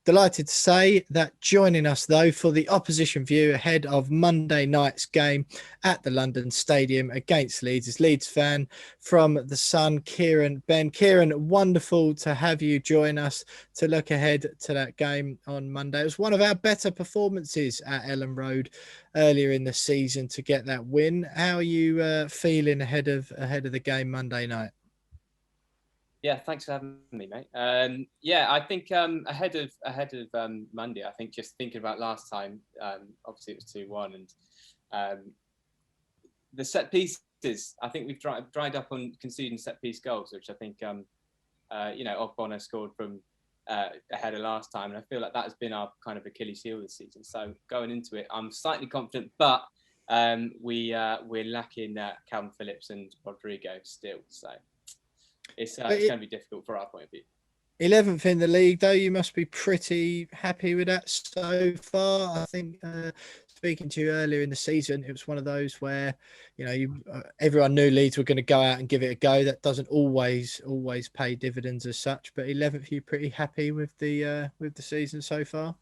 Delighted to say that joining us, though, for the opposition view ahead of Monday night's game at the London Stadium against Leeds is Leeds fan from The Sun, Kieran Benn. Kieran, wonderful to have you join us to look ahead to that game on Monday. It was one of our better performances at Elland Road earlier in the season to get that win. How are you feeling ahead of the game Monday night? Yeah, thanks for having me, mate. I think ahead of Monday, I think just thinking about last time, obviously it was 2-1, and the set pieces. I think we've dried up on conceding set piece goals, which I think Ogbonna scored from ahead of last time, and I feel like that has been our kind of Achilles heel this season. So going into it, I'm slightly confident, but we're lacking Calvin Phillips and Rodrigo still, so. It's going to be difficult for our point of view. 11th in the league, though, you must be pretty happy with that so far. I think speaking to you earlier in the season, it was one of those where, everyone knew Leeds were going to go out and give it a go. That doesn't always pay dividends as such. But 11th, you pretty happy with the season so far?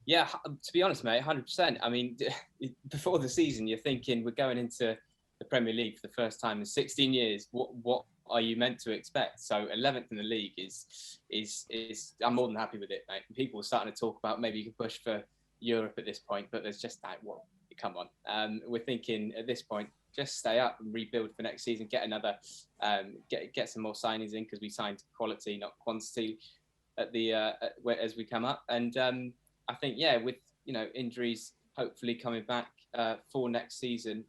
Yeah, to be honest, mate, 100%. I mean, before the season, you're thinking we're going into the Premier League for the first time in 16 years. What are you meant to expect? So 11th in the league is I'm more than happy with it, mate. People are starting to talk about maybe you can push for Europe at this point, but there's just that. Well, come on. We're thinking at this point, just stay up and rebuild for next season. Get another, get some more signings in because we signed quality, not quantity, at the as we come up. And I think with injuries hopefully coming back for next season.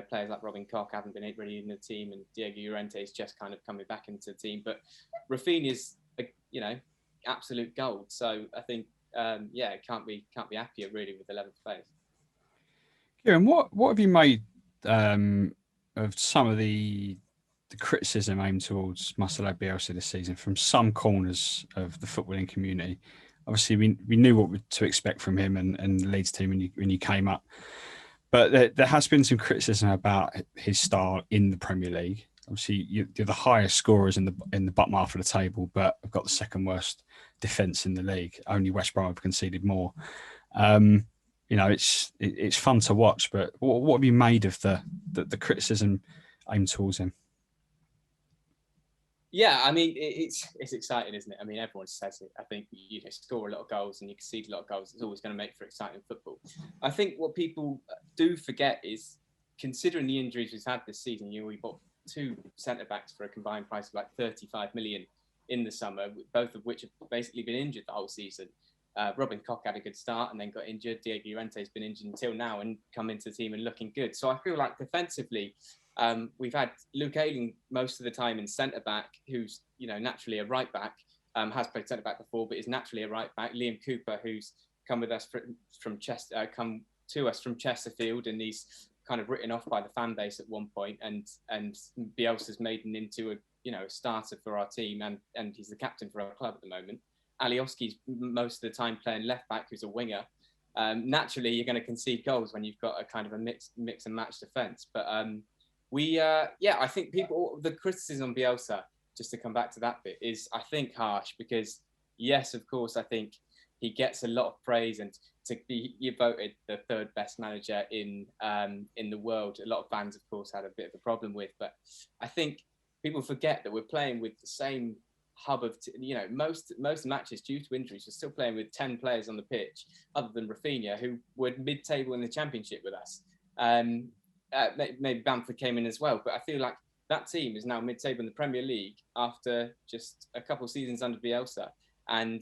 Players like Robin Koch haven't been really in the team, and Diego Llorente is just kind of coming back into the team. But Rafinha's, absolute gold. So I think, can't be happier really with 11th place. Kieran, what have you made of some of the criticism aimed towards Marcelo Bielsa this season from some corners of the footballing community? Obviously, we knew what to expect from him and the Leeds team when you came up. But there has been some criticism about his style in the Premier League. Obviously, you're the highest scorers in the bottom half of the table, but have got the second worst defence in the league. Only West Brom have conceded more. It's fun to watch. But what have you made of the criticism aimed towards him? Yeah, I mean, it's exciting, isn't it? I mean, everyone says it. I think you score a lot of goals and you concede a lot of goals. It's always going to make for exciting football. I think what people do forget is, considering the injuries we've had this season, we bought 2 centre-backs for a combined price of like 35 million in the summer, both of which have basically been injured the whole season. Robin Koch had a good start and then got injured. Diego Llorente's been injured until now and come into the team and looking good. So I feel like defensively, we've had Luke Ayling most of the time in centre-back, who's, naturally a right-back, has played centre-back before, but is naturally a right-back. Liam Cooper, who's come with us come to us from Chesterfield, and he's kind of written off by the fan base at one point, and Bielsa's made him into a starter for our team, and he's the captain for our club at the moment. Alioski's most of the time playing left-back, who's a winger. Naturally, you're going to concede goals when you've got a kind of a mix and match defence, but I think the criticism on Bielsa, just to come back to that bit, is I think harsh because, yes, of course, I think he gets a lot of praise, and to be voted the 3rd best manager in the world, a lot of fans, of course, had a bit of a problem with. But I think people forget that we're playing with the same hub of, most matches due to injuries, we're still playing with 10 players on the pitch, other than Rafinha, who were mid-table in the Championship with us. Maybe Bamford came in as well, but I feel like that team is now mid-table in the Premier League after just a couple of seasons under Bielsa, and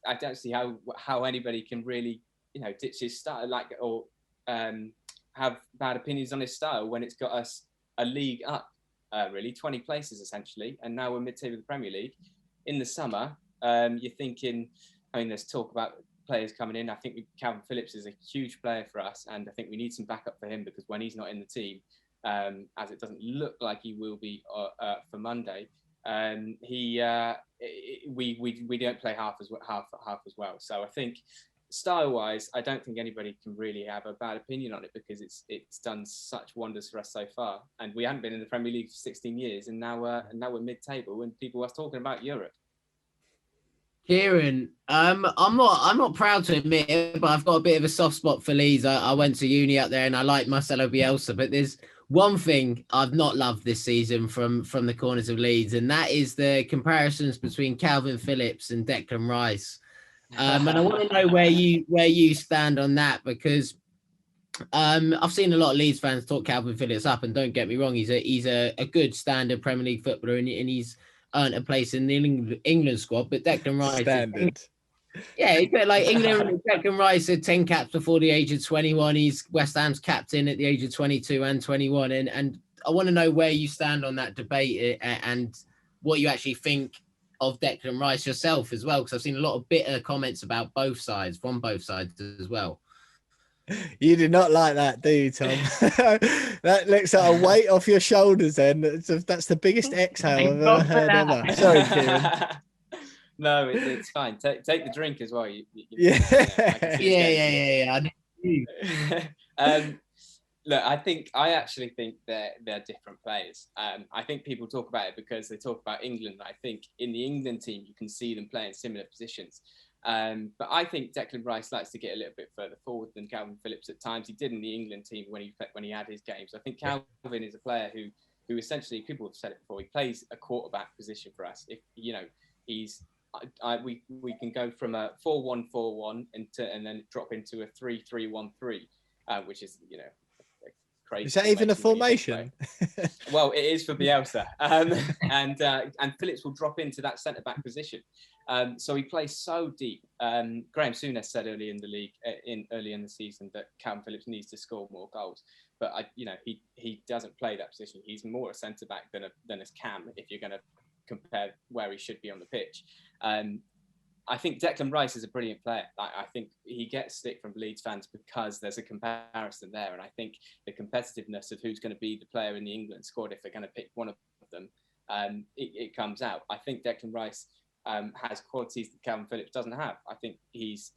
I don't see how anybody can really ditch his style or have bad opinions on his style when it's got us a league up, really 20 places essentially, and now we're mid-table in the Premier League. In the summer, you're thinking, there's talk about players coming in. I think Calvin Phillips is a huge player for us, and I think we need some backup for him, because when he's not in the team, as it doesn't look like he will be for Monday, we don't play half as well. So I think style-wise, I don't think anybody can really have a bad opinion on it, because it's done such wonders for us so far, and we haven't been in the Premier League for 16 years, and now we're mid-table, and people are talking about Europe. Kieran, I'm not proud to admit it, but I've got a bit of a soft spot for Leeds. I went to uni up there and I like Marcelo Bielsa, but there's one thing I've not loved this season from the corners of Leeds, and that is the comparisons between Calvin Phillips and Declan Rice. And I want to know where you stand on that, because I've seen a lot of Leeds fans talk Calvin Phillips up, and don't get me wrong, he's a good standard Premier League footballer, and he's earned a place in the England squad. But Declan Rice, standard. Yeah, like England. Declan Rice had 10 caps before the age of 21. He's West Ham's captain at the age of 22 and 21, and I want to know where you stand on that debate and what you actually think of Declan Rice yourself as well, because I've seen a lot of bitter comments about both sides, from both sides as well. You do not like that, do you, Tom? That looks like a weight off your shoulders then. That's the biggest exhale I've ever heard ever. Sorry, Kieran. No, it's fine. Take the drink as well. Yeah. Look, I actually think they're different players. I think people talk about it because they talk about England. I think in the England team, you can see them playing similar positions. But I think Declan Rice likes to get a little bit further forward than Calvin Phillips at times. He did in the England team when he had his games. I think Calvin is a player who essentially, people have said it before, he plays a quarterback position for us. If we can go from a 4-1-4-1 and then drop into a 3-3-1-3, which is crazy. Is that even a formation? Well, it is for Bielsa, and Phillips will drop into that centre back position. So he plays so deep. Graham Souness said early in the league, early in the season, that Calvin Phillips needs to score more goals. But he doesn't play that position. He's more a centre back than a cam, if you're going to compare where he should be on the pitch. I think Declan Rice is a brilliant player. I think he gets stick from Leeds fans because there's a comparison there, and I think the competitiveness of who's going to be the player in the England squad, if they're going to pick one of them, it comes out. I think Declan Rice has qualities that Calvin Phillips doesn't have. I think he's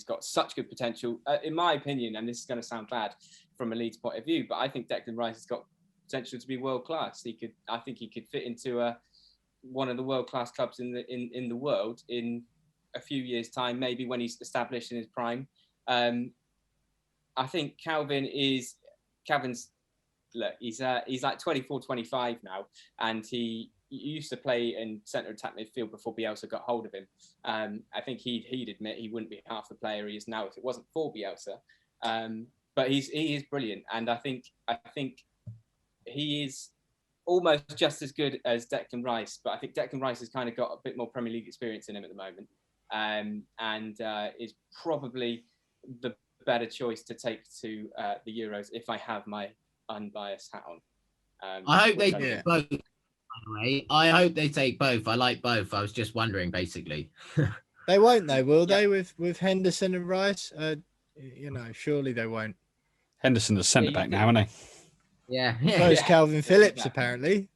got such good potential, in my opinion, and this is going to sound bad from a Leeds point of view, but I think Declan Rice has got potential to be world class. I think he could fit into one of the world class clubs in the world in a few years' time, maybe when he's established in his prime. I think Calvin's look, he's like 24, 25 now, and he used to play in centre attack midfield before Bielsa got hold of him. I think he'd admit he wouldn't be half the player he is now if it wasn't for Bielsa. But he is brilliant, and I think he is almost just as good as Declan Rice. But I think Declan Rice has kind of got a bit more Premier League experience in him at the moment, and is probably the better choice to take to the Euros if I have my unbiased hat on. I hope they take both. By the way, I hope they take both. I like both. I was just wondering, basically. They won't, though, will they? With Henderson and Rice, surely they won't. Henderson's a centre back now, isn't he? Yeah. So is Calvin Phillips, apparently.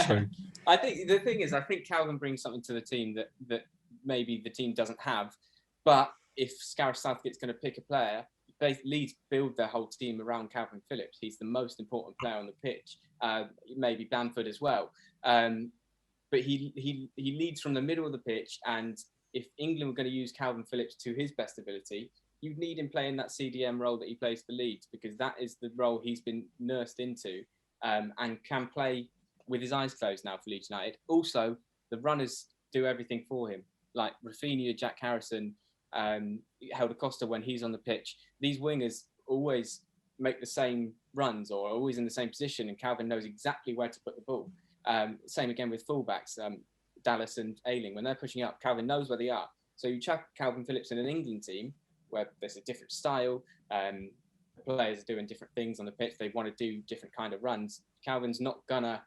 True. I think the thing is, I think Calvin brings something to the team that maybe the team doesn't have. But if Gareth Southgate's going to pick a player, Leeds build their whole team around Calvin Phillips. He's the most important player on the pitch. Maybe Bamford as well. But he leads from the middle of the pitch. And if England were going to use Calvin Phillips to his best ability, you'd need him playing that CDM role that he plays for Leeds, because that is the role he's been nursed into, and can play with his eyes closed now for Leeds United. Also, the runners do everything for him, like Rafinha, Jack Harrison, Helder Costa when he's on the pitch. These wingers always make the same runs or are always in the same position, and Calvin knows exactly where to put the ball. Same again with fullbacks, Dallas and Ayling. When they're pushing up, Calvin knows where they are. So you chuck Calvin Phillips in an England team where there's a different style, players are doing different things on the pitch, they want to do different kind of runs. Calvin's not gonna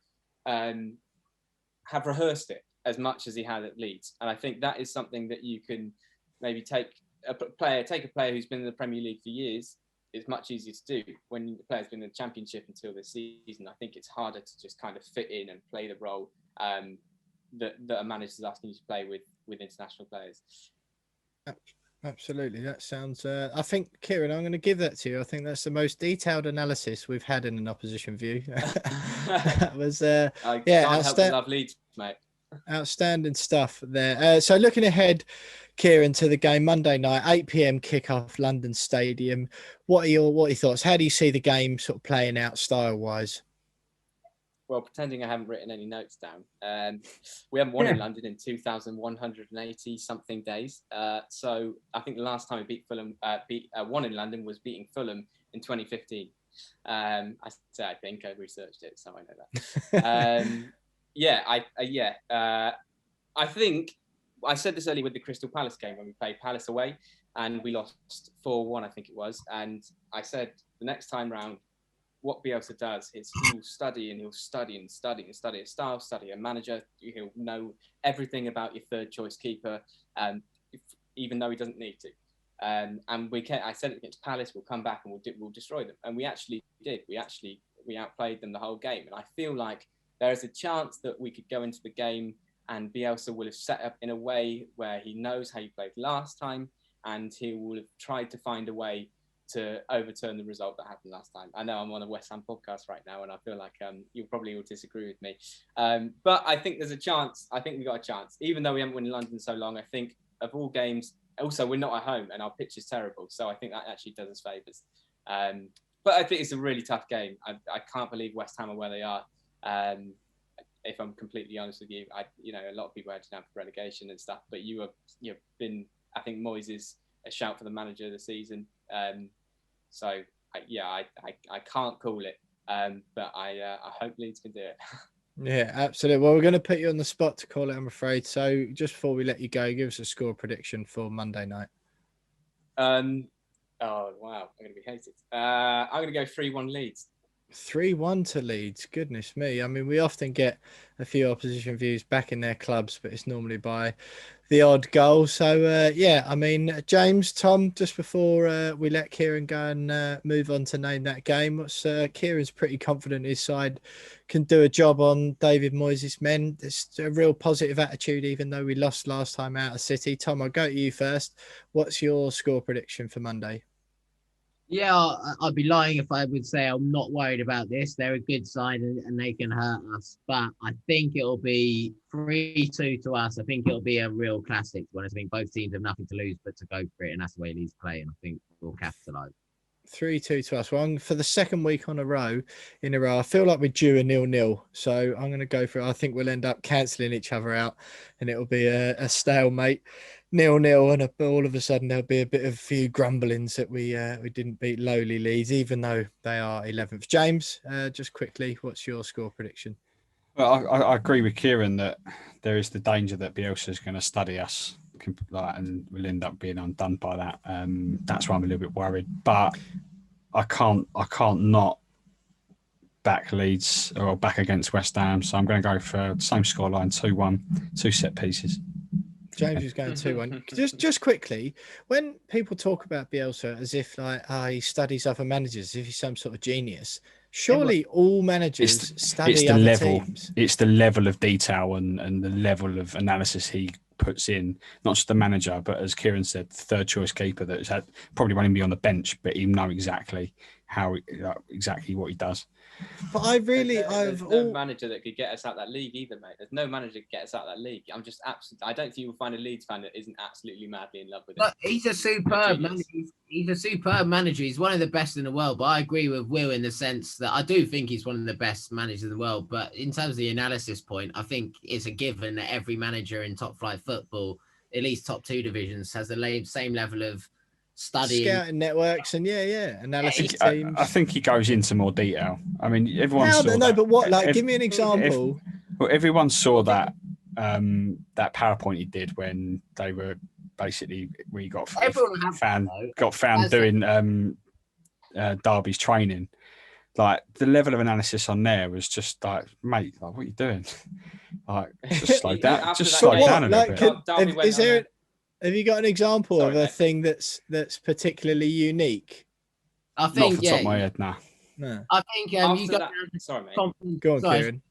have rehearsed it as much as he had at Leeds, and I think that is something that you can maybe take a player who's been in the Premier League for years. It's much easier to do. When the player's been in the Championship until this season, I think it's harder to just kind of fit in and play the role that a manager's asking you to play with international players. Absolutely. That sounds, I think, Kieran, I'm going to give that to you. I think that's the most detailed analysis we've had in an opposition view. That was, I can't help but love Leeds, mate. Outstanding stuff there. So looking ahead, Kieran, to the game Monday night, 8 p.m. kickoff, London Stadium. What are your thoughts? How do you see the game sort of playing out style-wise? Well, pretending I haven't written any notes down, we haven't won in London in 2,180 something days. So I think the last time we beat Fulham, won in London was beating Fulham in 2015. I think I researched it, so I know that. I think I said this earlier with the Crystal Palace game when we played Palace away and we lost 4-1, I think it was. And I said the next time round, what Bielsa does is he'll study and study a style, study a manager. He'll know everything about your third choice keeper, even though he doesn't need to. And I said it against Palace, we'll come back and we'll destroy them. And we actually did. We outplayed them the whole game. And I feel like there is a chance that we could go into the game and Bielsa will have set up in a way where he knows how you played last time, and he will have tried to find a way to overturn the result that happened last time. I know I'm on a West Ham podcast right now, and I feel like you probably will disagree with me. But I think there's a chance. I think we got a chance. Even though we haven't won in London so long, I think of all games, also we're not at home and our pitch is terrible. So I think that actually does us favours. But I think it's a really tough game. I can't believe West Ham are where they are. If I'm completely honest with you, a lot of people are down for relegation and stuff, but you've been, I think Moyes is a shout for the manager of the season. I can't call it, but I hope Leeds can do it. Yeah, absolutely. Well, we're going to put you on the spot to call it, I'm afraid. So just before we let you go, give us a score prediction for Monday night. Oh, wow. I'm going to be hated. I'm going to go 3-1 Leeds. 3-1 to Leeds. Goodness me. I mean, we often get a few opposition views back in their clubs, but it's normally by the odd goal. So, James, Tom, just before we let Kieran go and move on to name that game, Kieran's pretty confident his side can do a job on David Moyes' men. There's a real positive attitude, even though we lost last time out of City. Tom, I'll go to you first. What's your score prediction for Monday? Yeah, I'd be lying if I would say I'm not worried about this. They're a good side and they can hurt us. But I think it'll be 3-2 to us. I think it'll be a real classic one. I think both teams have nothing to lose but to go for it. And that's the way Leeds play. And I think we'll capitalise. 3-2 to us. Well, for the second week in a row, I feel like we're due a 0-0. So I'm going to go for it. I think we'll end up cancelling each other out and it'll be a stalemate. 0-0, and all of a sudden there'll be a few grumblings that we didn't beat lowly Leeds, even though they are 11th. James, just quickly, what's your score prediction? Well, I agree with Kieran that there is the danger that Bielsa is going to study us, and we'll end up being undone by that. That's why I'm a little bit worried. But I can't not back Leeds or back against West Ham, so I'm going to go for the same scoreline, 2-1, 2 set pieces. James is going 2-1. Just quickly, when people talk about Bielsa as if he studies other managers, as if he's some sort of genius, surely all managers study other teams. It's the level of detail and the level of analysis he puts in, not just the manager, but as Kieran said, third choice keeper that's probably won't even be on the bench, but he know exactly what he does. But there's no manager that could get us out that league either, mate. There's no manager that could get us out that league. I'm just absolutely. I don't think you'll find a Leeds fan that isn't absolutely madly in love with him. But he's a superb manager. He's a superb manager. He's one of the best in the world. But I agree with Will in the sense that I do think he's one of the best managers in the world. But in terms of the analysis point, I think it's a given that every manager in top flight football, at least top 2 divisions, has the same level of studying, scouting networks, and analysis teams. I think he goes into more detail. I mean, everyone saw that. No, but what? Give me an example. Everyone saw that PowerPoint he did when they were basically we got found doing Derby's training. Like the level of analysis on there was just like, mate, like what are you doing? Like just slow down, slow down a little bit. Have you got an example of a thing that's particularly unique? I think, not off the top of my head, nah. No. I think you got. Sorry, mate. Go on, Kieran.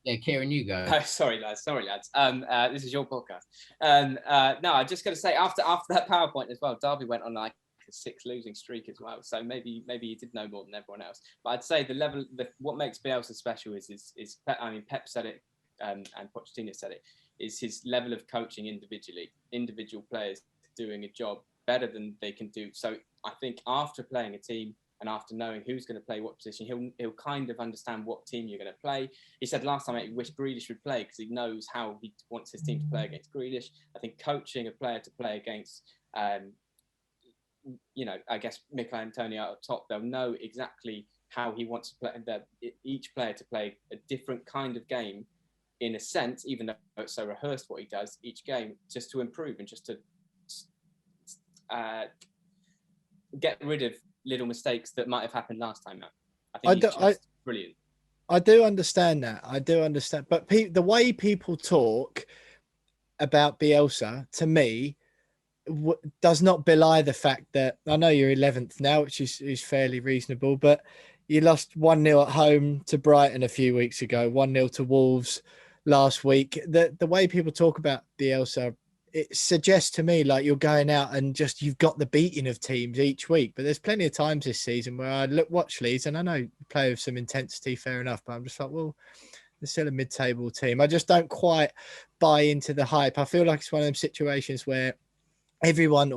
Yeah, Kieran, you go. Sorry, lads. This is your podcast. No, I'm just going to say after that PowerPoint as well, Derby went on like a 6 losing streak as well. So maybe he did know more than everyone else. But I'd say what makes Bielsa special is Pep said it and Pochettino said it, is his level of coaching individual players doing a job better than they can do. So I think after playing a team and after knowing who's going to play what position, he'll kind of understand what team you're going to play. He said last time he wished Grealish would play because he knows how he wants his team to play against Grealish. I think coaching a player to play against, I guess Mikel Antonio up top, they'll know exactly how he wants to play each player to play a different kind of game, in a sense, even though it's so rehearsed what he does each game, just to improve and just to get rid of little mistakes that might have happened last time. I think he's just brilliant. I do understand that. I do understand, but the way people talk about Bielsa, to me, does not belie the fact that, I know you're 11th now, which is fairly reasonable, but you lost 1-0 at home to Brighton a few weeks ago, 1-0 to Wolves last week. The way people talk about Bielsa, it suggests to me like you're going out and just you've got the beating of teams each week. But there's plenty of times this season where I watch Leeds, and I know you play with some intensity, fair enough, but I'm just like, well, they're still a mid-table team. I just don't quite buy into the hype. I feel like it's one of them situations where everyone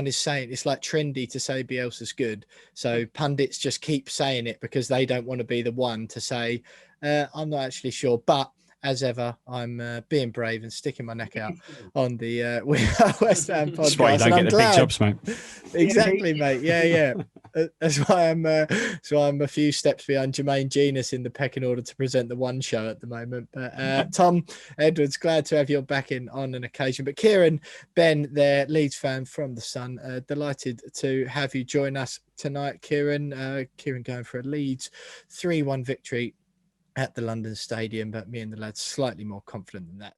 is saying it's like trendy to say Bielsa's good. So pundits just keep saying it because they don't want to be the one to say, I'm not actually sure. But as ever, I'm being brave and sticking my neck out on the West Ham podcast. That's why you don't get the big jobs, mate. Exactly, mate. Yeah. That's why I'm a few steps behind Jermaine Genius in the pecking order to present the one show at the moment. But Tom Edwards, glad to have you back on an occasion. But Kieran Benn, their Leeds fan from the Sun, delighted to have you join us tonight, Kieran. Kieran going for a Leeds 3-1 victory at the London Stadium, but me and the lads slightly more confident than that.